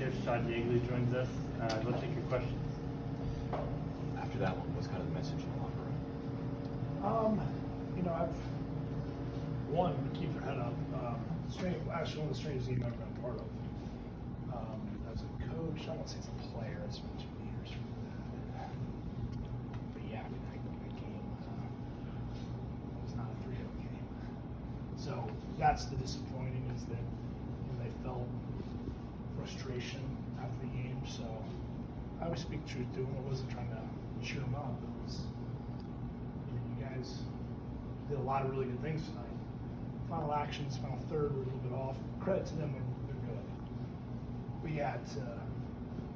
Coach Todd Yeagley joins us. We'll take your questions. After that one, what's kind of the message in the locker room? I've keep your head up. Actually, one of the strangest teams I've been a part of. As a coach, I won't say it's a player. It's been 2 years from that. But yeah, that game was not a 3-0 game. So that's the disappointing is that they felt frustration after the game. So I would speak truth to them. I wasn't trying to cheer them up. It was, you guys did a lot of really good things tonight. Final actions, final third were a little bit off. Credit to them, they're good. But yeah,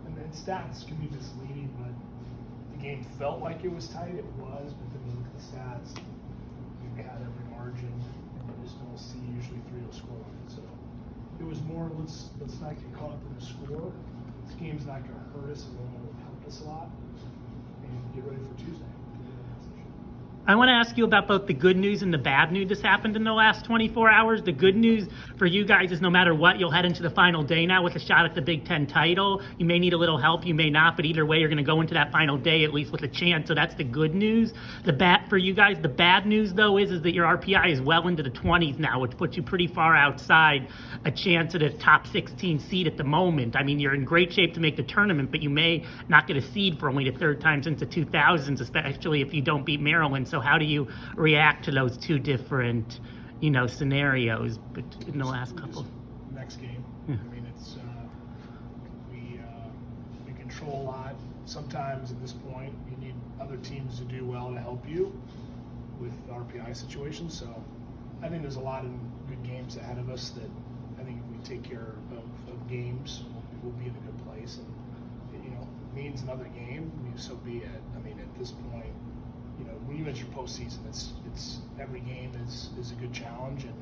and stats can be misleading, but the game felt like it was tight. It was, but then you look at the stats, you had every margin, and you just don't see usually 3-0 scoreline. So it was more, let's not get caught up in the score. This game's not going to hurt us. It won't help us a lot. And get ready for Tuesday. I want to ask you about both the good news and the bad news that's happened in the last 24 hours. The good news for you guys is no matter what, you'll head into the final day now with a shot at the Big Ten title. You may need a little help, you may not, but either way, you're going to go into that final day at least with a chance. So that's the good news. The bad for you guys. The bad news though is that your RPI is well into the 20s now, which puts you pretty far outside a chance at a top 16 seed at the moment. I mean, you're in great shape to make the tournament, but you may not get a seed for only the third time since the 2000s, especially if you don't beat Maryland. So how do you react to those two different, scenarios? But in the last couple, next game. Yeah. I mean, it's we control a lot. Sometimes at this point, you need other teams to do well to help you with RPI situations. So I think there's a lot of good games ahead of us that I think if we take care of games, we'll be in a good place. And it means another game. So be it. I mean, at this point, when you enter postseason, it's every game is a good challenge, and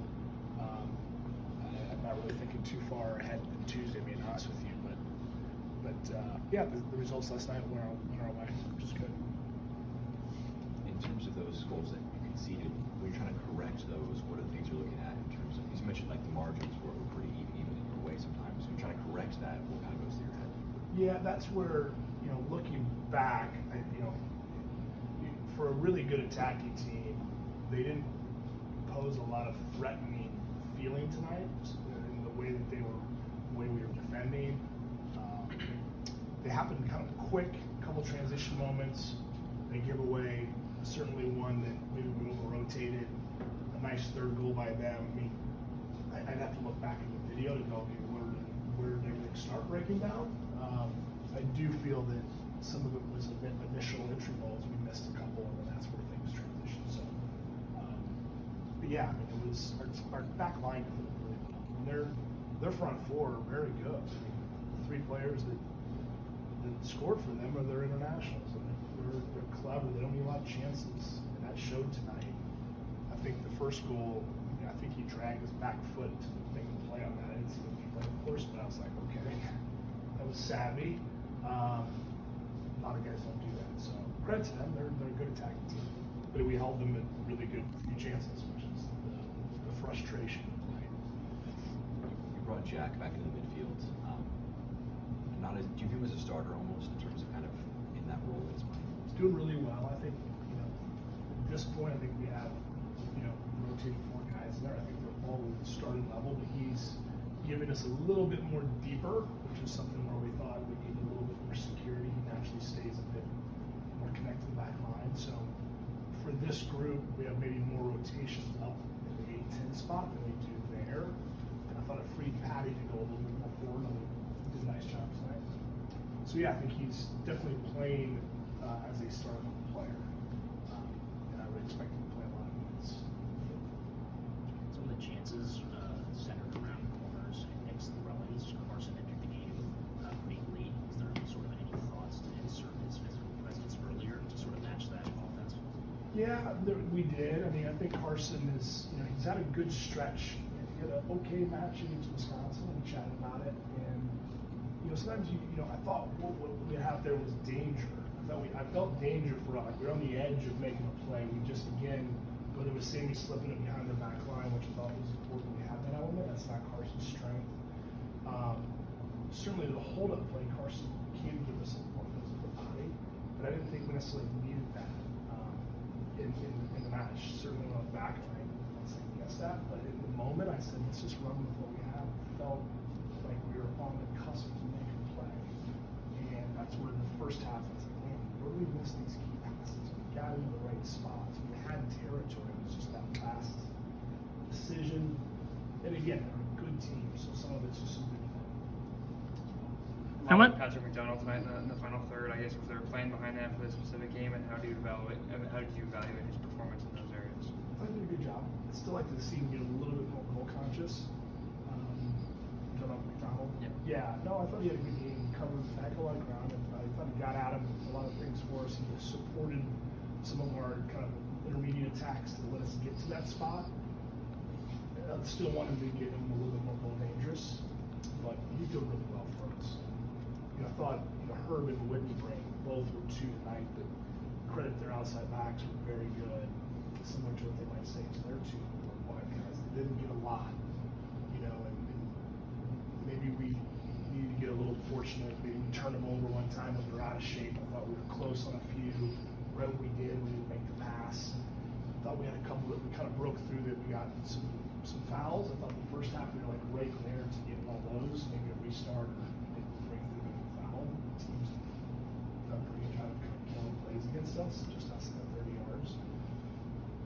I'm not really thinking too far ahead than Tuesday, being honest with you. But yeah, the results last night went our way, which is good. In terms of those goals that you conceded, when you're trying to correct those, what are the things you're looking at in terms of? You mentioned like the margins were pretty even in your way sometimes. When you're trying to correct that, what kind of goes through your head? Yeah, that's where looking back, for a really good attacking team, they didn't pose a lot of threatening feeling tonight in the way that the way we were defending. They happened kind of quick, couple transition moments. They give away certainly one that maybe we over-rotated. A nice third goal by them. I mean, I'd have to look back in the video to go, okay, where did everything start breaking down? I do feel that some of it was a bit initial entry balls. We missed a couple, and then that's where things transitioned. So, but yeah, I mean, it was our back line did really well. I mean, their front four are very good. I mean, the 3 players that scored for them are their internationals. I mean, they're clever. They don't need a lot of chances, and that showed tonight. I think the first goal, I think he dragged his back foot to make a play on that. I didn't see him play, of course, but I was like, okay, that was savvy. A lot of guys don't do that, so credit to them. They're a good attacking team, but we held them at really good few chances, which is the frustration of play. You brought Jack back into the midfield. Do you view him as a starter almost in terms of kind of in that role as well? He's doing really well. I think at this point, I think we have rotated 4 guys there. I think they're all at the starting level, but he's giving us a little bit more deeper, which is something where we thought we needed a little bit more security. He naturally stays a bit more connected to the back line. So for this group, we have maybe more rotation up in the 8-10 spot than we do there. And I thought it freed Patty to go a little bit more forward, and he did a nice job tonight. So yeah, I think he's definitely playing as a starting player, and I would expect him to play a lot of minutes. Some of the chances centered around corners and next to the Rollins. Carson entered the game pretty late. Was there sort of any thoughts to insert his physical presence earlier to sort of match that offense? Yeah, we did. I mean, I think Carson is, he's had a good stretch. He had an okay match against Wisconsin. We chatted about it, and sometimes I thought what we had out there was danger. I felt danger for us. We were on the edge of making a play. We just, again, whether it was Sammy slipping it behind the back line, which I thought was important, we had that element. That's not Carson's strength. certainly the hold-up play, Carson can give us a more physical body, but I didn't think we necessarily needed that in the match. Certainly when I was back, and I second guess that, but in the moment I said, let's just run with what we have. Felt like we were on the cusp to make a play, and that's where in the first half I was like, man, where do we miss these key passes? We got into the right spots. We had territory. It was just that last decision. And again, they're a good team, so some of it's just some good fun. I want- Patrick McDonald tonight in the final third. I guess was there a plan behind that for this specific game, and how did you evaluate his performance in those areas? I think he did a good job. I'd still like to see him get a little bit more goal conscious. Talking about McDonald? Yeah. No, I thought he had a good game. He covered a heck of a lot of ground. I thought he got at him a lot of things for us. He supported some of our kind of intermediate attacks to let us get to that spot. I still wanted to get him a little bit more goal dangerous, but he did really well for us. I thought Herb and Whitney both were two tonight that credit their outside backs were very good, similar to what they might say to their two wide guys. They didn't get a lot, and maybe we needed to get a little fortunate. Maybe we turned them over one time when they were out of shape. I thought we were close on a few. Right when we did, we didn't make the pass. I thought we had a couple that we kind of broke through that we got some fouls. I thought the first half we were like right there to get all those, maybe a restart or maybe break through and foul. Teams done a pretty good job of kind of killing plays against us, just outside of 30 yards.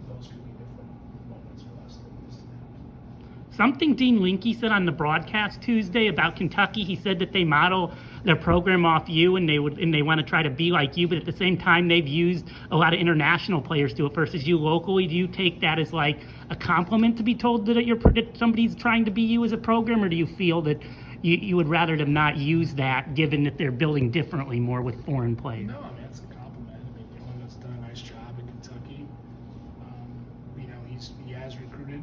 Those could be different moments for us that we just didn't have. Something Dean Linke said on the broadcast Tuesday about Kentucky. He said that they model their program off you, and they want to try to be like you. But at the same time, they've used a lot of international players do it versus you locally. Do you take that as like a compliment to be told that somebody's trying to be you as a program, or do you feel that you would rather them not use that, given that they're building differently more with foreign players? No, I mean, that's a compliment. I mean, Dylan has done a nice job at Kentucky. He has recruited,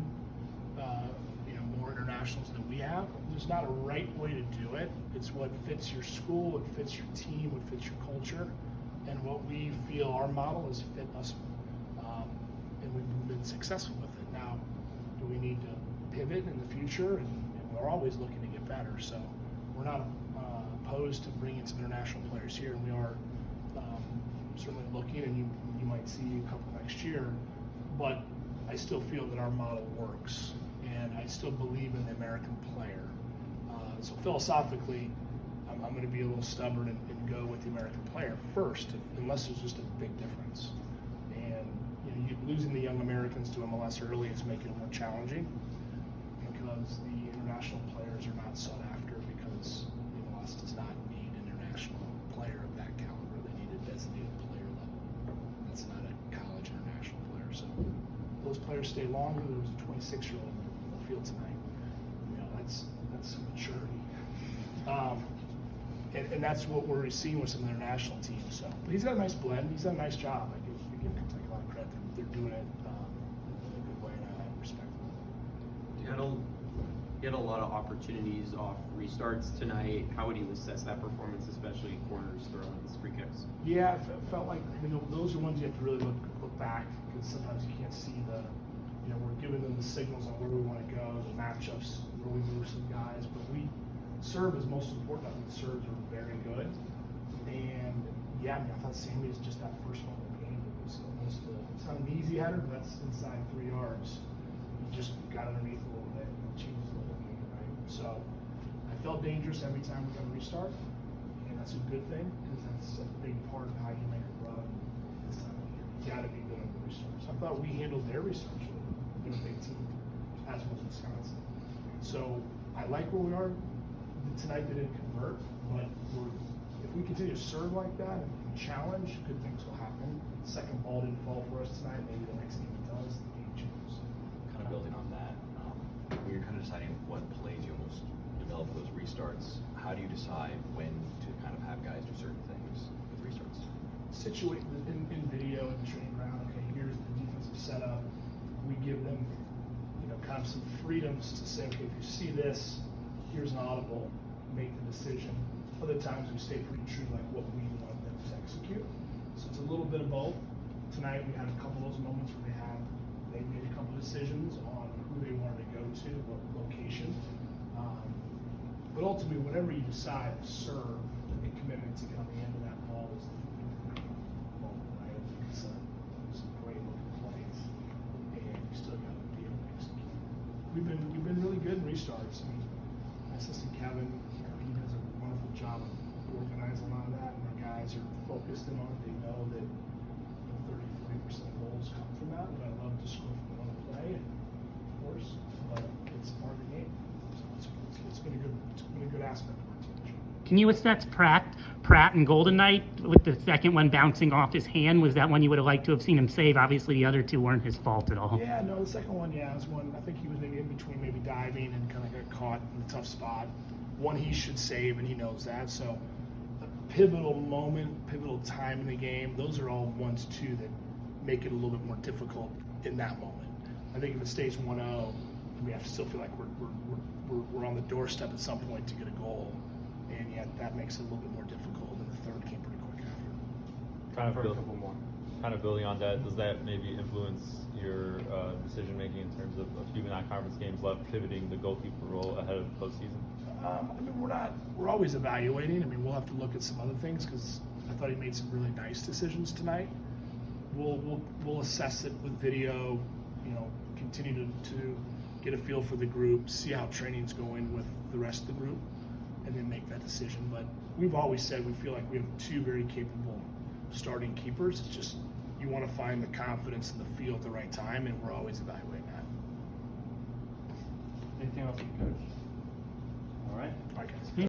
more internationals than we have. There's not a right way to do it. It's what fits your school, what fits your team, what fits your culture, and what we feel our model has fit us, and we've been successful with it. Now, do we need to pivot in the future? And we're always looking to get better. So we're not opposed to bringing some international players here, and we are certainly looking, and you might see a couple next year. But I still feel that our model works, and I still believe in the American player. So philosophically, I'm going to be a little stubborn and go with the American player first, unless there's just a big difference. And losing the young Americans to MLS early is making it more challenging, because the international players are not sought after, because MLS does not need an international player of that caliber. They need a designated player level. That's not a college international player. So those players stay longer. There was a 26-year-old in the field tonight. That's maturity. And that's what we're seeing with some of the international teams. So, but he's got a nice blend. He's done a nice job. I give Kentucky a lot of credit. They're doing it in a good way, and I have respect for them. You had a lot of opportunities off restarts tonight. How would you assess that performance, especially corners, throw-ins, free kicks? Yeah, it felt like those are ones you have to really look back, because sometimes you can't see we're giving them the signals on where we want to go, the matchups, where we move some guys, but serve is most important. I think serves are very good, and I thought Sammy's just that first one in the game. It was almost it's not an easy header, but that's inside 3 yards. He just got underneath a little bit and changed the whole game, right? So I felt dangerous every time we got a restart, and that's a good thing, because that's a big part of how you make a run this time of year. You got to be good at the restarts. I thought we handled their restarts really. They're a big team, as was Wisconsin. So I like where we are. Tonight they didn't convert, but if we continue to serve like that and challenge, good things will happen. Second ball didn't fall for us tonight. Maybe the next game it does. The game changes. Kind of building on that, when you're kind of deciding what plays you almost develop for those restarts, how do you decide when to kind of have guys do certain things with restarts? Situate in video in the training ground. Okay, here's the defensive setup. We give them, kind of some freedoms to say, okay, if you see this, here's an audible, make the decision. Other times we stay pretty true to like what we want them to execute. So it's a little bit of both. Tonight we had a couple of those moments where they made a couple of decisions on who they wanted to go to, what location. But ultimately, whatever you decide to serve and commitment to get on the end of that ball is the moment, right? I think it's some great looking plays, and you still got to be able to execute. We've been really good in restarts. I mean, my assistant Kevin, he does a wonderful job of organizing a lot of that, and our guys are focused in on it. They know that 30-40% of goals come from that, and I love to score from one play, and of course, but it's part of the game. So it's been a good aspect of our team this year. Can you assess Pratt and Golden Knight with the second one bouncing off his hand? Was that one you would have liked to have seen him save? Obviously, the other two weren't his fault at all. Yeah, no, the second one, was one. I think he was maybe in between, maybe diving and kind of got caught in a tough spot. One he should save, and he knows that. So, a pivotal moment, pivotal time in the game. Those are all ones too that make it a little bit more difficult in that moment. I think if it stays 1-0, we have to still feel like we're on the doorstep at some point to get a goal, and yet that makes it a little bit more difficult. And the third came pretty quick after. Kind of building on that, does that maybe influence your decision making in terms of a few non-conference games left, pivoting the goalkeeper role ahead of postseason? I mean, we're always evaluating. I mean, we'll have to look at some other things because I thought he made some really nice decisions tonight. We'll assess it with video, continue to get a feel for the group, see how training's going with the rest of the group, and then make that decision. But we've always said we feel like we have two very capable starting keepers. It's just you want to find the confidence and the feel at the right time, and we're always evaluating that. Anything else, Coach? All right. All right, guys.